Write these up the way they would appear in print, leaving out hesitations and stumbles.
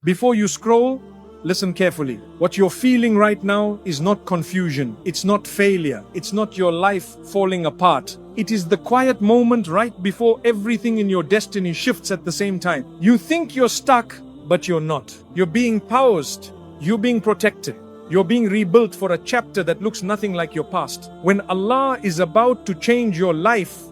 Before you scroll, listen carefully. What you're feeling right now is not confusion. It's not failure. It's not your life falling apart. It is the quiet moment right before everything in your destiny shifts at the same time. You think you're stuck, but you're not. You're being paused. You're being protected. You're being rebuilt for a chapter that looks nothing like your past. When Allah is about to change your life,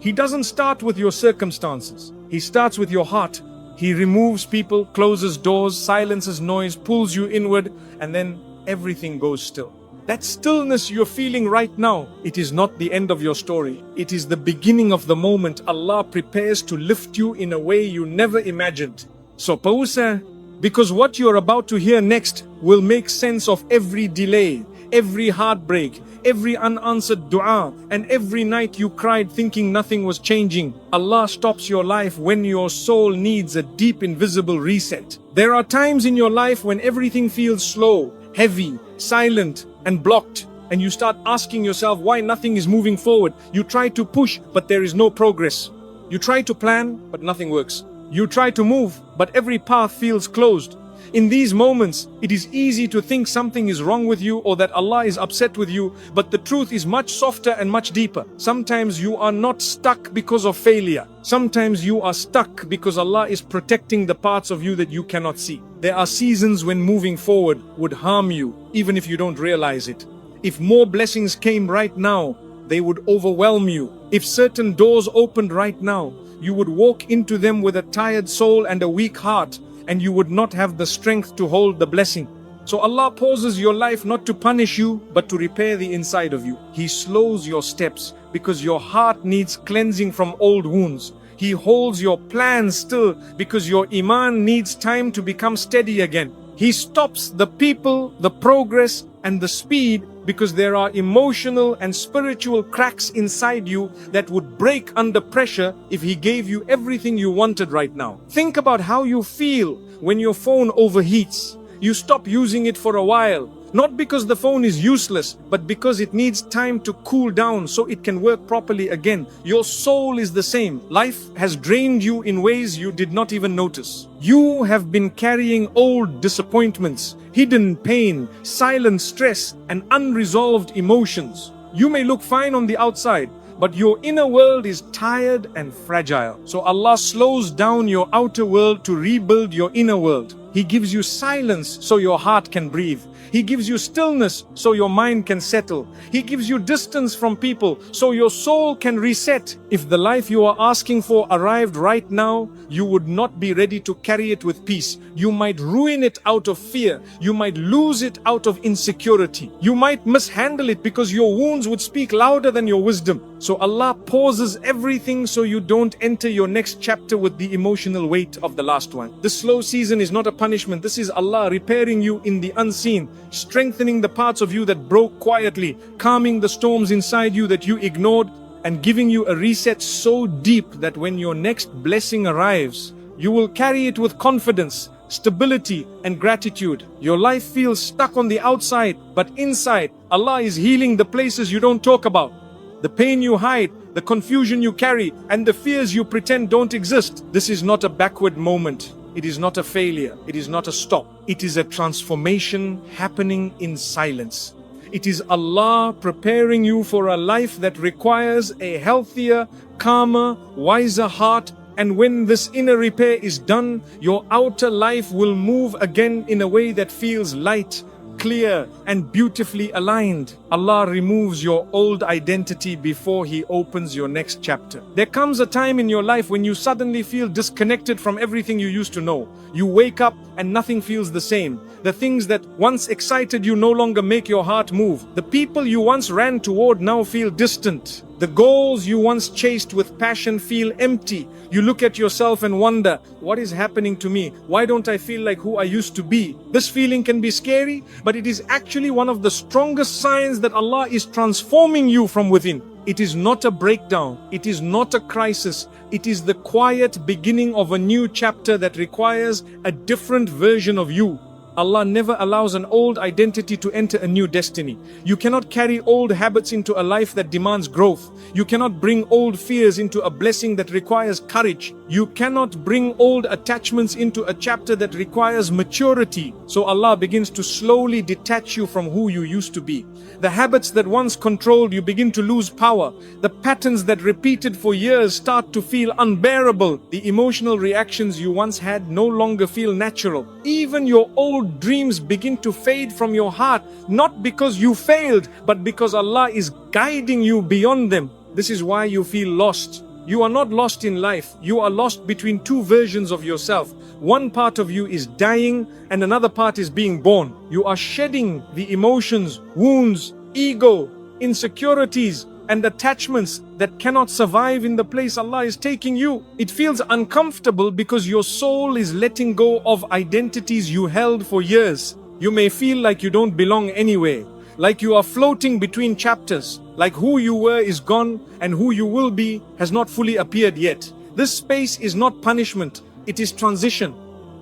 He doesn't start with your circumstances. He starts with your heart. He removes people, closes doors, silences noise, pulls you inward, and then everything goes still. That stillness you're feeling right now, it is not the end of your story. It is the beginning of the moment Allah prepares to lift you in a way you never imagined. So pausa, because what you're about to hear next will make sense of every delay, every heartbreak, every unanswered dua, and every night you cried thinking nothing was changing. Allah stops your life when your soul needs a deep invisible reset. There are times in your life when everything feels slow, heavy, silent, and blocked, and you start asking yourself why nothing is moving forward. You try to push, but there is no progress. You try to plan, but nothing works. You try to move, but every path feels closed. In these moments, it is easy to think something is wrong with you or that Allah is upset with you, but the truth is much softer and much deeper. Sometimes you are not stuck because of failure. Sometimes you are stuck because Allah is protecting the parts of you that you cannot see. There are seasons when moving forward would harm you, even if you don't realize it. If more blessings came right now, they would overwhelm you. If certain doors opened right now, you would walk into them with a tired soul and a weak heart, and you would not have the strength to hold the blessing. So Allah pauses your life not to punish you, but to repair the inside of you. He slows your steps because your heart needs cleansing from old wounds. He holds your plans still because your iman needs time to become steady again. He stops the people, the progress, and the speed because there are emotional and spiritual cracks inside you that would break under pressure if He gave you everything you wanted right now. Think about how you feel when your phone overheats. You stop using it for a while, not because the phone is useless, but because it needs time to cool down so it can work properly again. Your soul is the same. Life has drained you in ways you did not even notice. You have been carrying old disappointments, hidden pain, silent stress, and unresolved emotions. You may look fine on the outside, but your inner world is tired and fragile. So Allah slows down your outer world to rebuild your inner world. He gives you silence so your heart can breathe. He gives you stillness so your mind can settle. He gives you distance from people so your soul can reset. If the life you are asking for arrived right now, you would not be ready to carry it with peace. You might ruin it out of fear. You might lose it out of insecurity. You might mishandle it because your wounds would speak louder than your wisdom. So Allah pauses everything so you don't enter your next chapter with the emotional weight of the last one. This slow season is not a punishment. This is Allah repairing you in the unseen, strengthening the parts of you that broke quietly, calming the storms inside you that you ignored, and giving you a reset so deep that when your next blessing arrives, you will carry it with confidence, stability, and gratitude. Your life feels stuck on the outside, but inside, Allah is healing the places you don't talk about. The pain you hide, the confusion you carry, and the fears you pretend don't exist. This is not a backward moment. It is not a failure. It is not a stop. It is a transformation happening in silence. It is Allah preparing you for a life that requires a healthier, calmer, wiser heart. And when this inner repair is done, your outer life will move again in a way that feels light, clear, and beautifully aligned. Allah removes your old identity before He opens your next chapter. There comes a time in your life when you suddenly feel disconnected from everything you used to know. You wake up and nothing feels the same. The things that once excited you no longer make your heart move. The people you once ran toward now feel distant. The goals you once chased with passion feel empty. You look at yourself and wonder, what is happening to me? Why don't I feel like who I used to be? This feeling can be scary, but it is actually one of the strongest signs that Allah is transforming you from within. It is not a breakdown. It is not a crisis. It is the quiet beginning of a new chapter that requires a different version of you. Allah never allows an old identity to enter a new destiny. You cannot carry old habits into a life that demands growth. You cannot bring old fears into a blessing that requires courage. You cannot bring old attachments into a chapter that requires maturity. So Allah begins to slowly detach you from who you used to be. The habits that once controlled you begin to lose power. The patterns that repeated for years start to feel unbearable. The emotional reactions you once had no longer feel natural. Even your old dreams begin to fade from your heart, not because you failed, but because Allah is guiding you beyond them. This is why you feel lost. You are not lost in life. You are lost between two versions of yourself. One part of you is dying and another part is being born. You are shedding the emotions, wounds, ego, insecurities, and attachments that cannot survive in the place Allah is taking you. It feels uncomfortable because your soul is letting go of identities you held for years. You may feel like you don't belong anywhere, like you are floating between chapters, like who you were is gone and who you will be has not fully appeared yet. This space is not punishment, it is transition.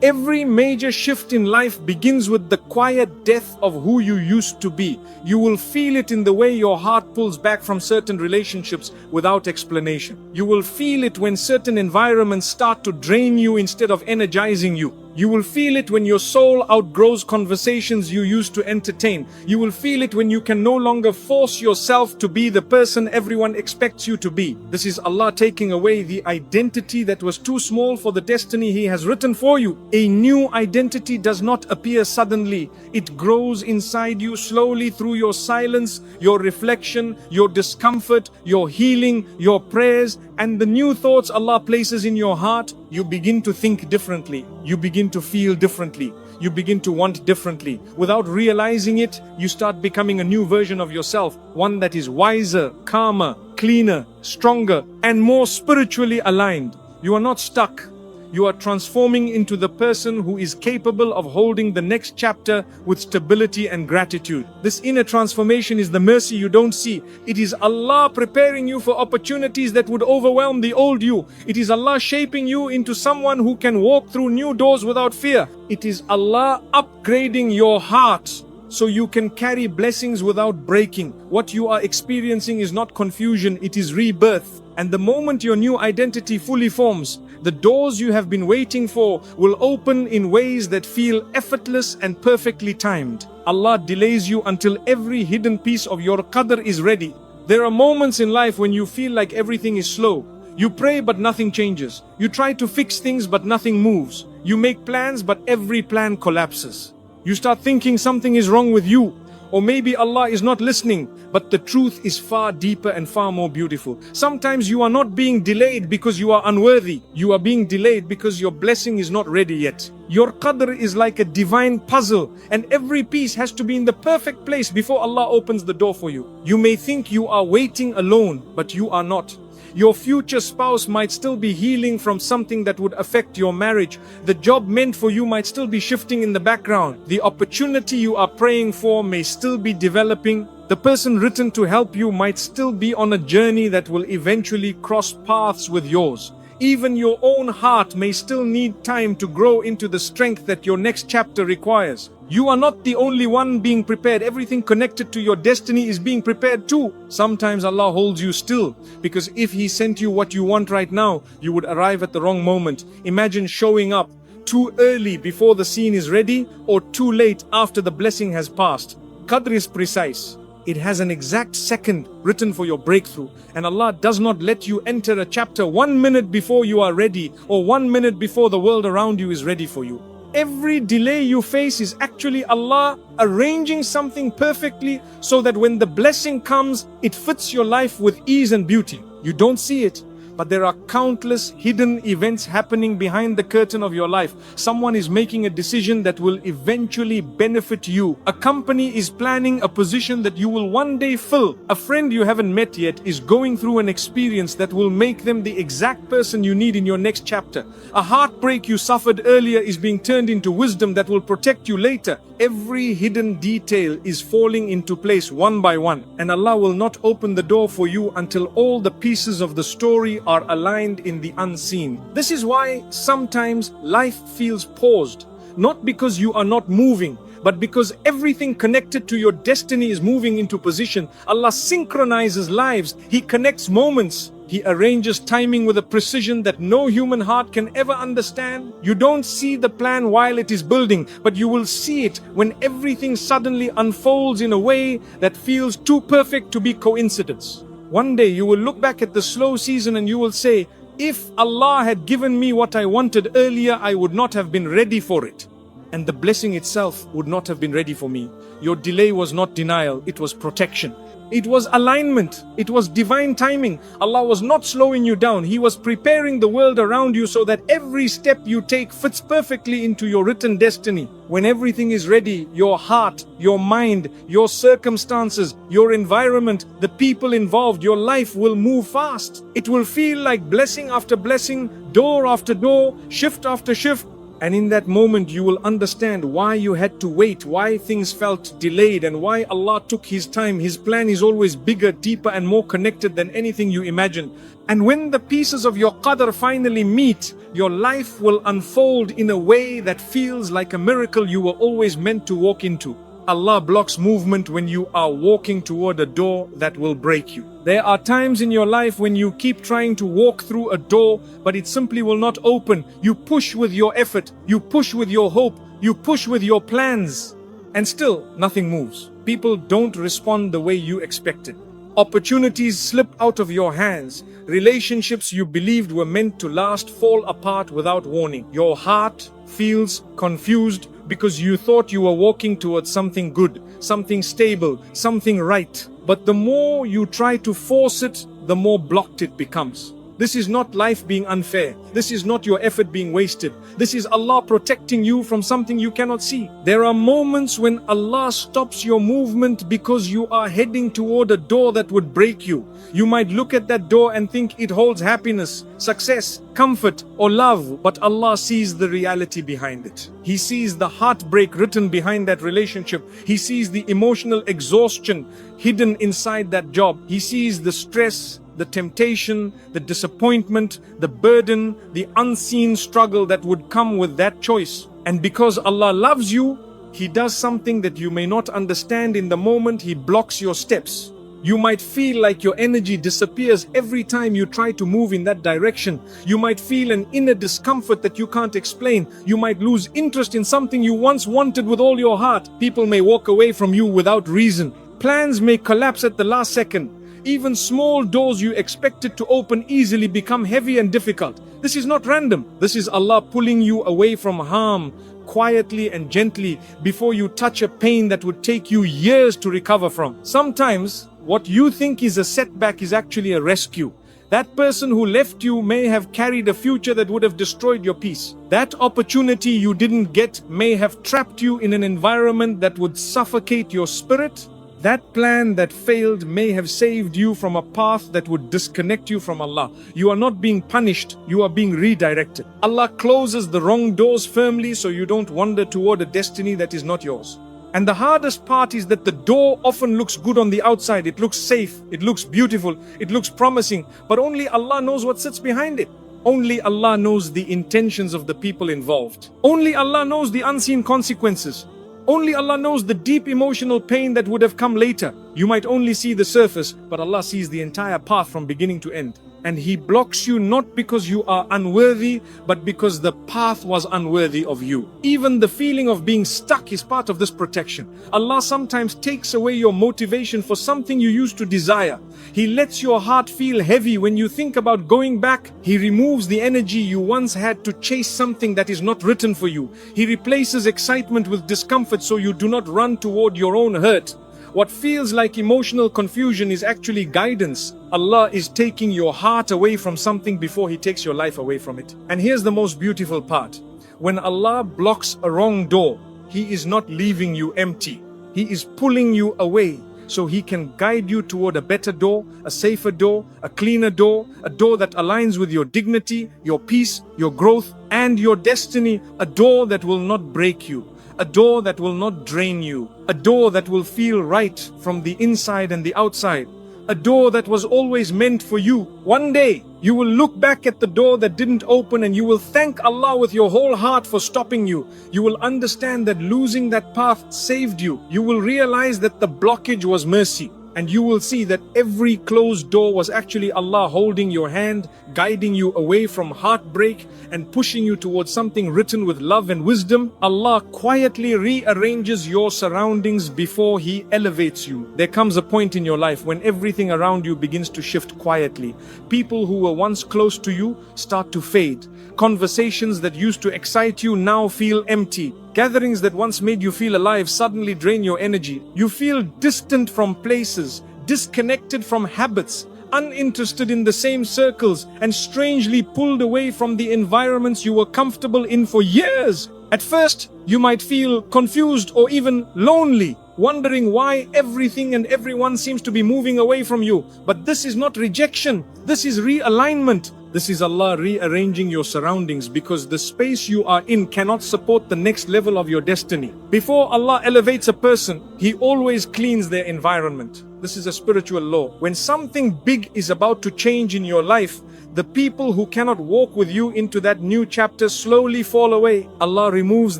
Every major shift in life begins with the quiet death of who you used to be. You will feel it in the way your heart pulls back from certain relationships without explanation. You will feel it when certain environments start to drain you instead of energizing you. You will feel it when your soul outgrows conversations you used to entertain. You will feel it when you can no longer force yourself to be the person everyone expects you to be. This is Allah taking away the identity that was too small for the destiny He has written for you. A new identity does not appear suddenly. It grows inside you slowly through your silence, your reflection, your discomfort, your healing, your prayers, and the new thoughts Allah places in your heart. You begin to think differently. You begin to feel differently. You begin to want differently. Without realizing it, you start becoming a new version of yourself. One that is wiser, calmer, cleaner, stronger, and more spiritually aligned. You are not stuck. You are transforming into the person who is capable of holding the next chapter with stability and gratitude. This inner transformation is the mercy you don't see. It is Allah preparing you for opportunities that would overwhelm the old you. It is Allah shaping you into someone who can walk through new doors without fear. It is Allah upgrading your heart so you can carry blessings without breaking. What you are experiencing is not confusion, it is rebirth. And the moment your new identity fully forms, the doors you have been waiting for will open in ways that feel effortless and perfectly timed. Allah delays you until every hidden piece of your qadr is ready. There are moments in life when you feel like everything is slow. You pray but nothing changes. You try to fix things but nothing moves. You make plans but every plan collapses. You start thinking something is wrong with you. Or maybe Allah is not listening, but the truth is far deeper and far more beautiful. Sometimes you are not being delayed because you are unworthy. You are being delayed because your blessing is not ready yet. Your qadr is like a divine puzzle, and every piece has to be in the perfect place before Allah opens the door for you. You may think you are waiting alone, but you are not. Your future spouse might still be healing from something that would affect your marriage. The job meant for you might still be shifting in the background. The opportunity you are praying for may still be developing. The person written to help you might still be on a journey that will eventually cross paths with yours. Even your own heart may still need time to grow into the strength that your next chapter requires. You are not the only one being prepared. Everything connected to your destiny is being prepared too. Sometimes Allah holds you still, because if He sent you what you want right now, you would arrive at the wrong moment. Imagine showing up too early before the scene is ready, or too late after the blessing has passed. Qadr is precise. It has an exact second written for your breakthrough. And Allah does not let you enter a chapter 1 minute before you are ready, or 1 minute before the world around you is ready for you. Every delay you face is actually Allah arranging something perfectly so that when the blessing comes, it fits your life with ease and beauty. You don't see it, but there are countless hidden events happening behind the curtain of your life. Someone is making a decision that will eventually benefit you. A company is planning a position that you will one day fill. A friend you haven't met yet is going through an experience that will make them the exact person you need in your next chapter. A heartbreak you suffered earlier is being turned into wisdom that will protect you later. Every hidden detail is falling into place one by one, and Allah will not open the door for you until all the pieces of the story are aligned in the unseen. This is why sometimes life feels paused, not because you are not moving, but because everything connected to your destiny is moving into position. Allah synchronizes lives. He connects moments. He arranges timing with a precision that no human heart can ever understand. You don't see the plan while it is building, but you will see it when everything suddenly unfolds in a way that feels too perfect to be coincidence. One day you will look back at the slow season and you will say, if Allah had given me what I wanted earlier, I would not have been ready for it. And the blessing itself would not have been ready for me. Your delay was not denial, it was protection. It was alignment. It was divine timing. Allah was not slowing you down. He was preparing the world around you so that every step you take fits perfectly into your written destiny. When everything is ready, your heart, your mind, your circumstances, your environment, the people involved, your life will move fast. It will feel like blessing after blessing, door after door, shift after shift. And in that moment you will understand why you had to wait, why things felt delayed, and why Allah took His time. His plan is always bigger, deeper and more connected than anything you imagine. And when the pieces of your qadr finally meet, your life will unfold in a way that feels like a miracle you were always meant to walk into. Allah blocks movement when you are walking toward a door that will break you. There are times in your life when you keep trying to walk through a door, but it simply will not open. You push with your effort, you push with your hope, you push with your plans, and still nothing moves. People don't respond the way you expected. Opportunities slip out of your hands. Relationships you believed were meant to last fall apart without warning. Your heart feels confused because you thought you were walking towards something good, something stable, something right. But the more you try to force it, the more blocked it becomes. This is not life being unfair. This is not your effort being wasted. This is Allah protecting you from something you cannot see. There are moments when Allah stops your movement because you are heading toward a door that would break you. You might look at that door and think it holds happiness, success, comfort, or love, but Allah sees the reality behind it. He sees the heartbreak written behind that relationship. He sees the emotional exhaustion hidden inside that job. He sees the stress, the temptation, the disappointment, the burden, the unseen struggle that would come with that choice. And because Allah loves you, He does something that you may not understand in the moment. He blocks your steps. You might feel like your energy disappears every time you try to move in that direction. You might feel an inner discomfort that you can't explain. You might lose interest in something you once wanted with all your heart. People may walk away from you without reason. Plans may collapse at the last second. Even small doors you expected to open easily become heavy and difficult. This is not random. This is Allah pulling you away from harm, quietly and gently, before you touch a pain that would take you years to recover from. Sometimes, what you think is a setback is actually a rescue. That person who left you may have carried a future that would have destroyed your peace. That opportunity you didn't get may have trapped you in an environment that would suffocate your spirit. That plan that failed may have saved you from a path that would disconnect you from Allah. You are not being punished, you are being redirected. Allah closes the wrong doors firmly so you don't wander toward a destiny that is not yours. And the hardest part is that the door often looks good on the outside. It looks safe, it looks beautiful, it looks promising, but only Allah knows what sits behind it. Only Allah knows the intentions of the people involved. Only Allah knows the unseen consequences. Only Allah knows the deep emotional pain that would have come later. You might only see the surface, but Allah sees the entire path from beginning to end. And He blocks you not because you are unworthy, but because the path was unworthy of you. Even the feeling of being stuck is part of this protection. Allah sometimes takes away your motivation for something you used to desire. He lets your heart feel heavy when you think about going back. He removes the energy you once had to chase something that is not written for you. He replaces excitement with discomfort so you do not run toward your own hurt. What feels like emotional confusion is actually guidance. Allah is taking your heart away from something before He takes your life away from it. And here's the most beautiful part. When Allah blocks a wrong door, He is not leaving you empty. He is pulling you away so He can guide you toward a better door, a safer door, a cleaner door, a door that aligns with your dignity, your peace, your growth, and your destiny, a door that will not break you. A door that will not drain you. A door that will feel right from the inside and the outside. a door that was always meant for you. One day, you will look back at the door that didn't open and you will thank Allah with your whole heart for stopping you. You will understand that losing that path saved you. You will realize that the blockage was mercy. And you will see that every closed door was actually Allah holding your hand, guiding you away from heartbreak and pushing you towards something written with love and wisdom. Allah quietly rearranges your surroundings before He elevates you. There comes a point in your life when everything around you begins to shift quietly. People who were once close to you start to fade. Conversations that used to excite you now feel empty. Gatherings that once made you feel alive suddenly drain your energy. You feel distant from places, disconnected from habits, uninterested in the same circles, and strangely pulled away from the environments you were comfortable in for years. At first, you might feel confused or even lonely, wondering why everything and everyone seems to be moving away from you. But this is not rejection, this is realignment. This is Allah rearranging your surroundings because the space you are in cannot support the next level of your destiny. Before Allah elevates a person, He always cleans their environment. This is a spiritual law. When something big is about to change in your life, the people who cannot walk with you into that new chapter slowly fall away. Allah removes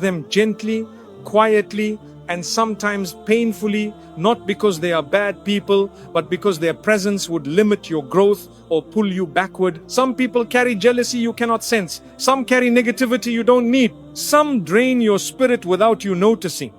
them gently, quietly, and sometimes painfully, not because they are bad people, but because their presence would limit your growth or pull you backward. Some people carry jealousy you cannot sense. Some carry negativity you don't need. Some drain your spirit without you noticing.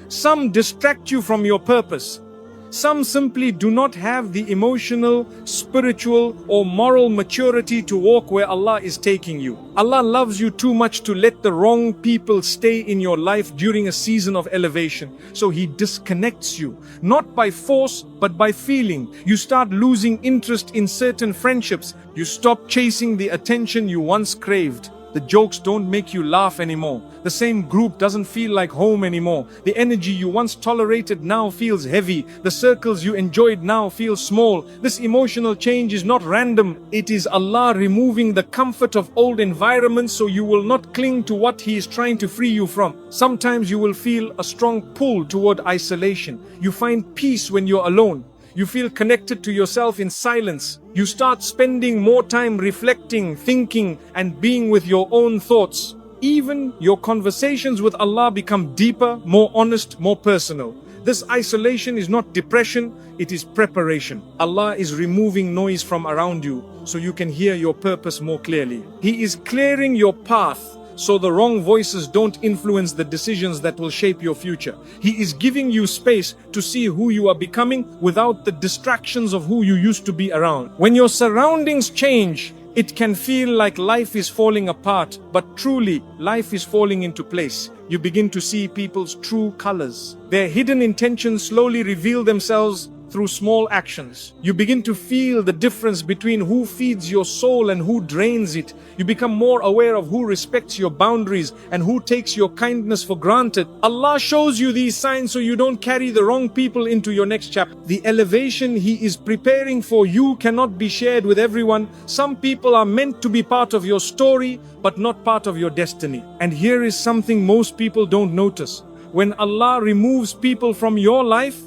Some distract you from your purpose. Some simply do not have the emotional, spiritual, or moral maturity to walk where Allah is taking you. Allah loves you too much to let the wrong people stay in your life during a season of elevation. So He disconnects you, not by force, but by feeling. You start losing interest in certain friendships. You stop chasing the attention you once craved. The jokes don't make you laugh anymore. The same group doesn't feel like home anymore. The energy you once tolerated now feels heavy. The circles you enjoyed now feel small. This emotional change is not random. It is Allah removing the comfort of old environments so you will not cling to what He is trying to free you from. Sometimes you will feel a strong pull toward isolation. You find peace when you're alone. You feel connected to yourself in silence. You start spending more time reflecting, thinking, and being with your own thoughts. Even your conversations with Allah become deeper, more honest, more personal. This isolation is not depression, it is preparation. Allah is removing noise from around you so you can hear your purpose more clearly. He is clearing your path so the wrong voices don't influence the decisions that will shape your future. He is giving you space to see who you are becoming without the distractions of who you used to be around. When your surroundings change, it can feel like life is falling apart, but truly, life is falling into place. You begin to see people's true colors. Their hidden intentions slowly reveal themselves through small actions. You begin to feel the difference between who feeds your soul and who drains it. You become more aware of who respects your boundaries and who takes your kindness for granted. Allah shows you these signs so you don't carry the wrong people into your next chapter. The elevation He is preparing for you cannot be shared with everyone. Some people are meant to be part of your story, but not part of your destiny. And here is something most people don't notice. When Allah removes people from your life,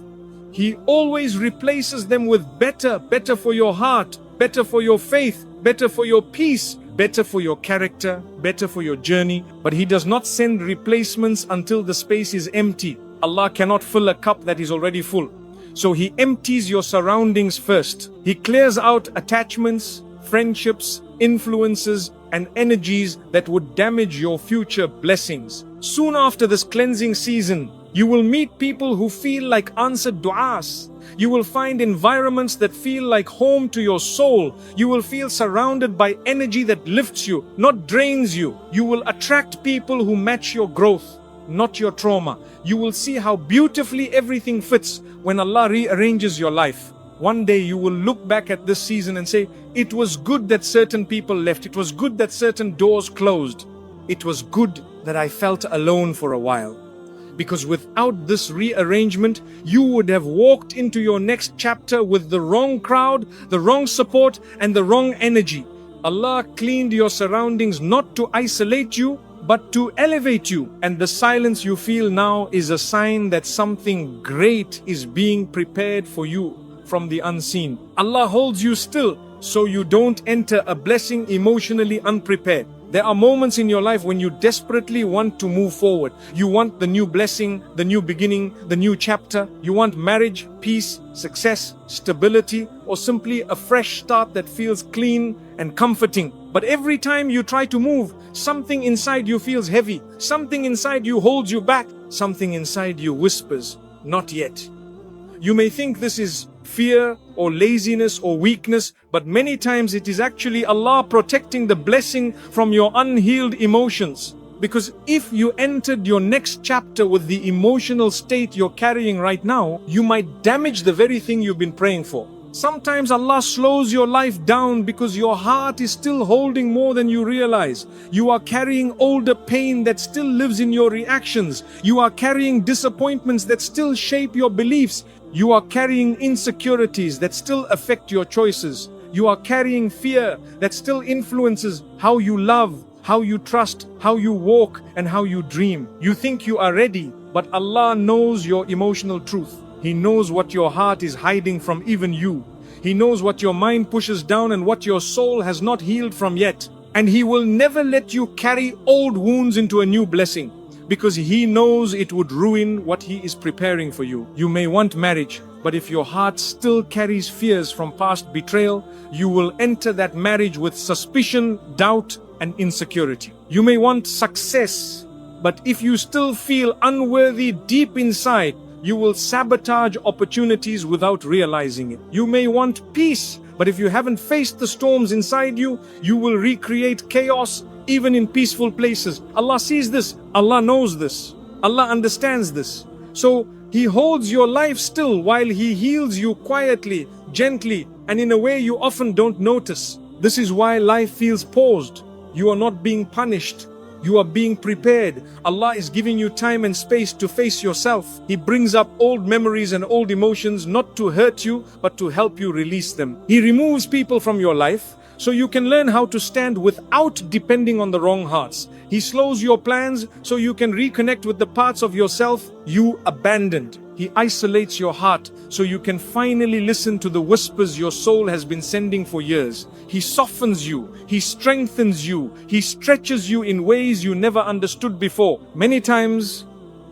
He always replaces them with better for your heart, better for your faith, better for your peace, better for your character, better for your journey. But He does not send replacements until the space is empty. Allah cannot fill a cup that is already full. So He empties your surroundings first. He clears out attachments, friendships, influences, and energies that would damage your future blessings. Soon after this cleansing season, you will meet people who feel like answered du'as. You will find environments that feel like home to your soul. You will feel surrounded by energy that lifts you, not drains you. You will attract people who match your growth, not your trauma. You will see how beautifully everything fits when Allah rearranges your life. One day you will look back at this season and say, it was good that certain people left. It was good that certain doors closed. It was good that I felt alone for a while. Because without this rearrangement, you would have walked into your next chapter with the wrong crowd, the wrong support, and the wrong energy. Allah cleaned your surroundings not to isolate you, but to elevate you. And the silence you feel now is a sign that something great is being prepared for you. from the unseen. Allah holds you still so you don't enter a blessing emotionally unprepared. There are moments in your life when you desperately want to move forward. You want the new blessing, the new beginning, the new chapter. You want marriage, peace, success, stability, or simply a fresh start that feels clean and comforting. But every time you try to move, something inside you feels heavy. Something inside you holds you back. Something inside you whispers, "Not yet." You may think this is fear or laziness or weakness, but many times it is actually Allah protecting the blessing from your unhealed emotions. Because if you entered your next chapter with the emotional state you're carrying right now, you might damage the very thing you've been praying for. Sometimes Allah slows your life down because your heart is still holding more than you realize. You are carrying older pain that still lives in your reactions. You are carrying disappointments that still shape your beliefs. You are carrying insecurities that still affect your choices. You are carrying fear that still influences how you love, how you trust, how you walk, and how you dream. You think you are ready, but Allah knows your emotional truth. He knows what your heart is hiding from even you. He knows what your mind pushes down and what your soul has not healed from yet. And He will never let you carry old wounds into a new blessing, because He knows it would ruin what He is preparing for you. You may want marriage, but if your heart still carries fears from past betrayal, you will enter that marriage with suspicion, doubt, and insecurity. You may want success, but if you still feel unworthy deep inside, you will sabotage opportunities without realizing it. You may want peace, but if you haven't faced the storms inside you, you will recreate chaos even in peaceful places. Allah sees this. Allah knows this. Allah understands this. So He holds your life still while He heals you quietly, gently, and in a way you often don't notice. This is why life feels paused. You are not being punished. You are being prepared. Allah is giving you time and space to face yourself. He brings up old memories and old emotions not to hurt you, but to help you release them. He removes people from your life so you can learn how to stand without depending on the wrong hearts. He slows your plans so you can reconnect with the parts of yourself you abandoned. He isolates your heart so you can finally listen to the whispers your soul has been sending for years. He softens you. He strengthens you. He stretches you in ways you never understood before. Many times,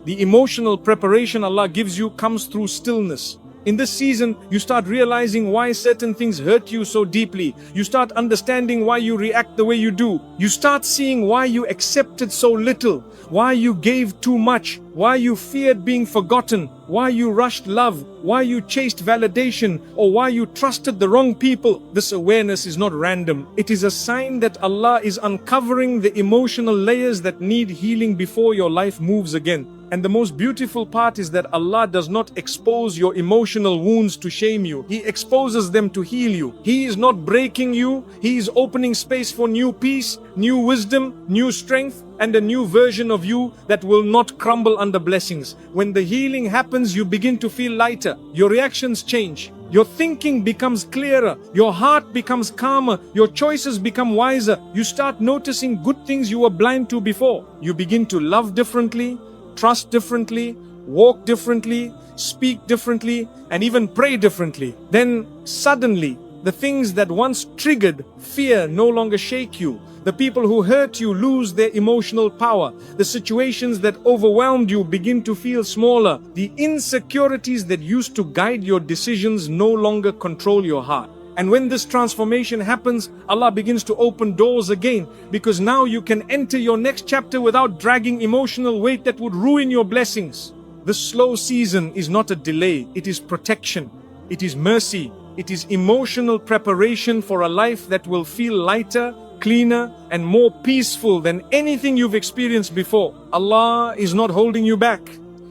the emotional preparation Allah gives you comes through stillness. In this season, you start realizing why certain things hurt you so deeply. You start understanding why you react the way you do. You start seeing why you accepted so little, why you gave too much, why you feared being forgotten, why you rushed love, why you chased validation, or why you trusted the wrong people. This awareness is not random. It is a sign that Allah is uncovering the emotional layers that need healing before your life moves again. And the most beautiful part is that Allah does not expose your emotional wounds to shame you. He exposes them to heal you. He is not breaking you. He is opening space for new peace, new wisdom, new strength, and a new version of you that will not crumble under blessings. When the healing happens, you begin to feel lighter. Your reactions change. Your thinking becomes clearer. Your heart becomes calmer. Your choices become wiser. You start noticing good things you were blind to before. You begin to love differently, trust differently, walk differently, speak differently, and even pray differently. Then suddenly, the things that once triggered fear no longer shake you. The people who hurt you lose their emotional power. The situations that overwhelmed you begin to feel smaller. The insecurities that used to guide your decisions no longer control your heart. And when this transformation happens, Allah begins to open doors again, because now you can enter your next chapter without dragging emotional weight that would ruin your blessings. The slow season is not a delay, it is protection, it is mercy, it is emotional preparation for a life that will feel lighter, cleaner, and more peaceful than anything you've experienced before. Allah is not holding you back.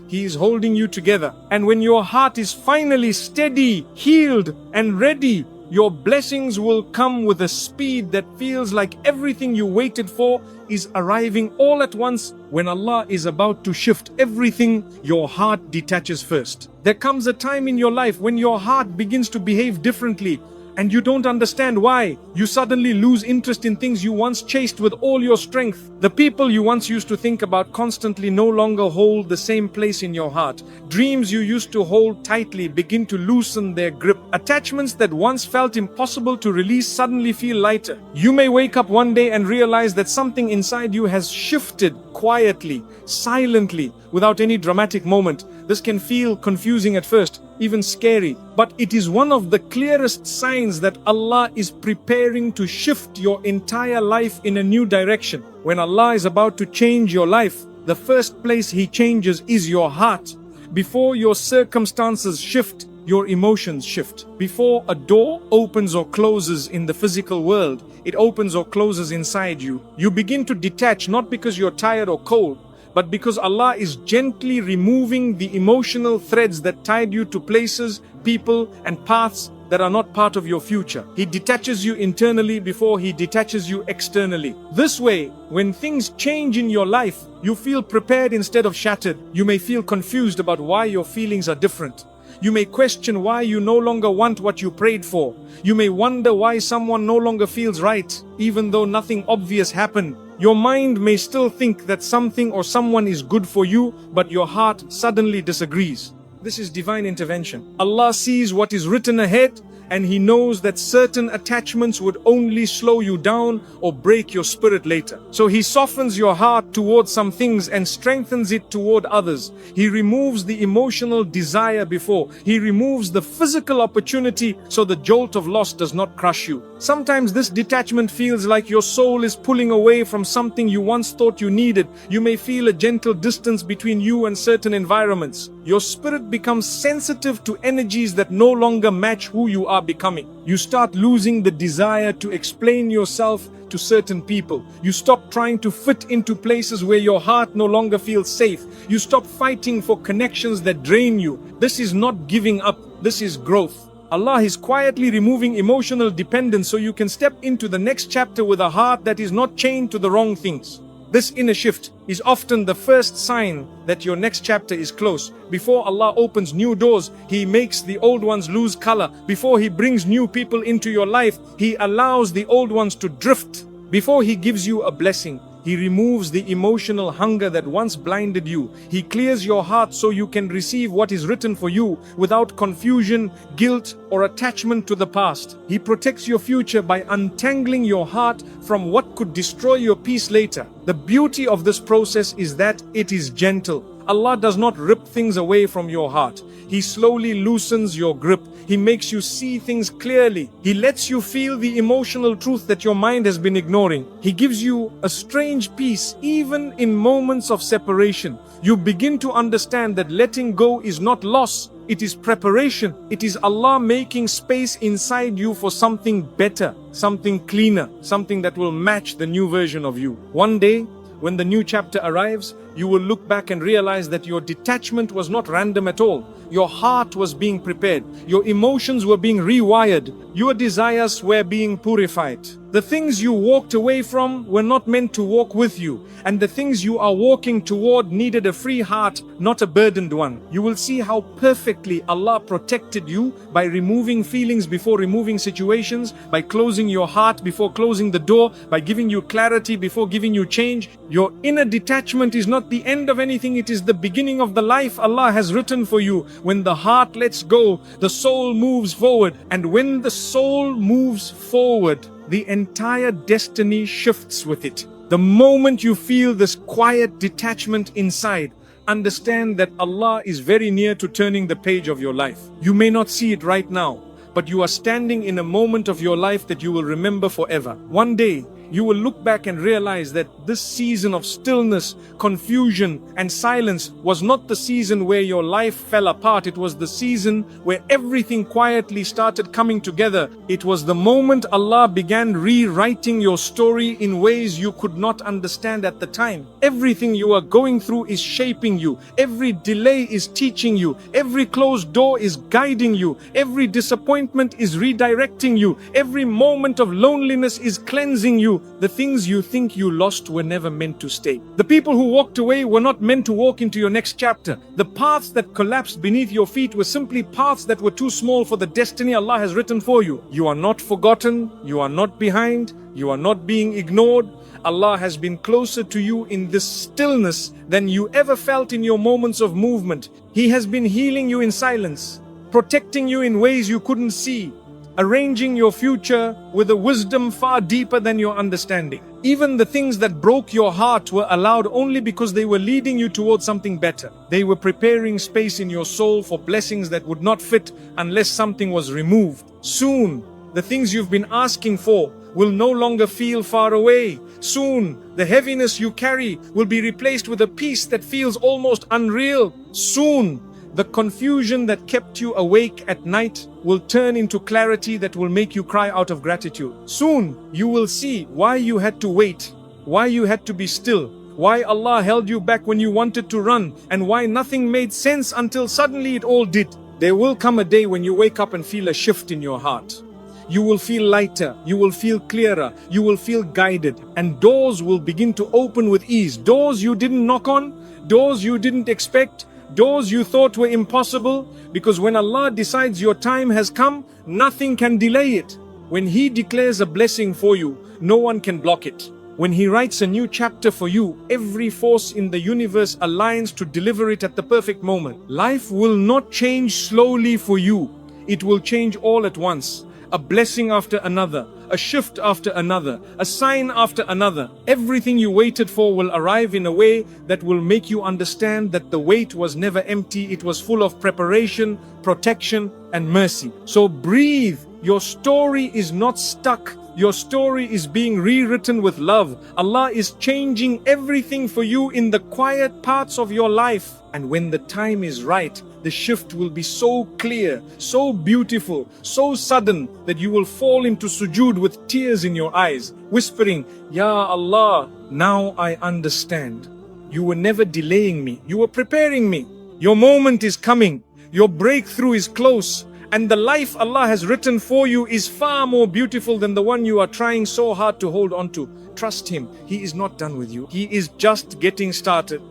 He is holding you together. And when your heart is finally steady, healed, and ready, your blessings will come with a speed that feels like everything you waited for is arriving all at once. When Allah is about to shift everything, your heart detaches first. There comes a time in your life when your heart begins to behave differently. and you don't understand why. You suddenly lose interest in things you once chased with all your strength. The people you once used to think about constantly no longer hold the same place in your heart. Dreams you used to hold tightly begin to loosen their grip. Attachments that once felt impossible to release suddenly feel lighter. You may wake up one day and realize that something inside you has shifted quietly, silently, without any dramatic moment. This can feel confusing at first, even scary, but it is one of the clearest signs that Allah is preparing to shift your entire life in a new direction. When Allah is about to change your life, the first place He changes is your heart. Before your circumstances shift, your emotions shift. Before a door opens or closes in the physical world, it opens or closes inside you. You begin to detach, not because you're tired or cold, but because Allah is gently removing the emotional threads that tied you to places, people, and paths that are not part of your future. He detaches you internally before He detaches you externally. This way, when things change in your life, you feel prepared instead of shattered. You may feel confused about why your feelings are different. You may question why you no longer want what you prayed for. You may wonder why someone no longer feels right, even though nothing obvious happened. Your mind may still think that something or someone is good for you, but your heart suddenly disagrees. This is divine intervention. Allah sees what is written ahead, and He knows that certain attachments would only slow you down or break your spirit later. So He softens your heart towards some things and strengthens it toward others. He removes the emotional desire before. He removes the physical opportunity so the jolt of loss does not crush you. Sometimes this detachment feels like your soul is pulling away from something you once thought you needed. You may feel a gentle distance between you and certain environments. Your spirit becomes sensitive to energies that no longer match who you are becoming. You start losing the desire to explain yourself to certain people. You stop trying to fit into places where your heart no longer feels safe. You stop fighting for connections that drain you. This is not giving up, this is growth. Allah is quietly removing emotional dependence so you can step into the next chapter with a heart that is not chained to the wrong things. This inner shift is often the first sign that your next chapter is close. Before Allah opens new doors, He makes the old ones lose color. Before He brings new people into your life, He allows the old ones to drift. Before He gives you a blessing, He removes the emotional hunger that once blinded you. He clears your heart so you can receive what is written for you without confusion, guilt, or attachment to the past. He protects your future by untangling your heart from what could destroy your peace later. The beauty of this process is that it is gentle. Allah does not rip things away from your heart. He slowly loosens your grip. He makes you see things clearly. He lets you feel the emotional truth that your mind has been ignoring. He gives you a strange peace even in moments of separation. You begin to understand that letting go is not loss, it is preparation. It is Allah making space inside you for something better, something cleaner, something that will match the new version of you. One day, when the new chapter arrives, you will look back and realize that your detachment was not random at all. Your heart was being prepared. Your emotions were being rewired. Your desires were being purified. The things you walked away from were not meant to walk with you, and the things you are walking toward needed a free heart, not a burdened one. You will see how perfectly Allah protected you by removing feelings before removing situations, by closing your heart before closing the door, by giving you clarity before giving you change. Your inner detachment is not the end of anything, it is the beginning of the life Allah has written for you. When the heart lets go, the soul moves forward, and when the soul moves forward, the entire destiny shifts with it. The moment you feel this quiet detachment inside, understand that Allah is very near to turning the page of your life. You may not see it right now, but you are standing in a moment of your life that you will remember forever. One day, you will look back and realize that this season of stillness, confusion, and silence was not the season where your life fell apart. It was the season where everything quietly started coming together. It was the moment Allah began rewriting your story in ways you could not understand at the time. Everything you are going through is shaping you. Every delay is teaching you. Every closed door is guiding you. Every disappointment is redirecting you. Every moment of loneliness is cleansing you. you, the things you think you lost were never meant to stay. The people who walked away were not meant to walk into your next chapter. The paths that collapsed beneath your feet were simply paths that were too small for the destiny Allah has written for you. You are not forgotten, you are not behind, you are not being ignored. Allah has been closer to you in this stillness than you ever felt in your moments of movement. He has been healing you in silence, protecting you in ways you couldn't see, arranging your future with a wisdom far deeper than your understanding. Even the things that broke your heart were allowed only because they were leading you towards something better. They were preparing space in your soul for blessings that would not fit unless something was removed. Soon, the things you've been asking for will no longer feel far away. Soon, the heaviness you carry will be replaced with a peace that feels almost unreal. Soon, the confusion that kept you awake at night will turn into clarity that will make you cry out of gratitude. Soon, you will see why you had to wait, why you had to be still, why Allah held you back when you wanted to run, and why nothing made sense until suddenly it all did. There will come a day when you wake up and feel a shift in your heart. You will feel lighter, you will feel clearer, you will feel guided, and doors will begin to open with ease. Doors you didn't knock on, doors you didn't expect, doors you thought were impossible, because when Allah decides your time has come, nothing can delay it. When He declares a blessing for you, no one can block it. When He writes a new chapter for you, every force in the universe aligns to deliver it at the perfect moment. Life will not change slowly for you. It will change all at once. A blessing after another, a shift after another, a sign after another. Everything you waited for will arrive in a way that will make you understand that the wait was never empty. It was full of preparation, protection, and mercy. So breathe. Your story is not stuck. Your story is being rewritten with love. Allah is changing everything for you in the quiet parts of your life. And when the time is right, the shift will be so clear, so beautiful, so sudden that you will fall into sujood with tears in your eyes, whispering, Ya Allah, now I understand. You were never delaying me. You were preparing me. Your moment is coming. Your breakthrough is close. And the life Allah has written for you is far more beautiful than the one you are trying so hard to hold on to. Trust Him. He is not done with you. He is just getting started.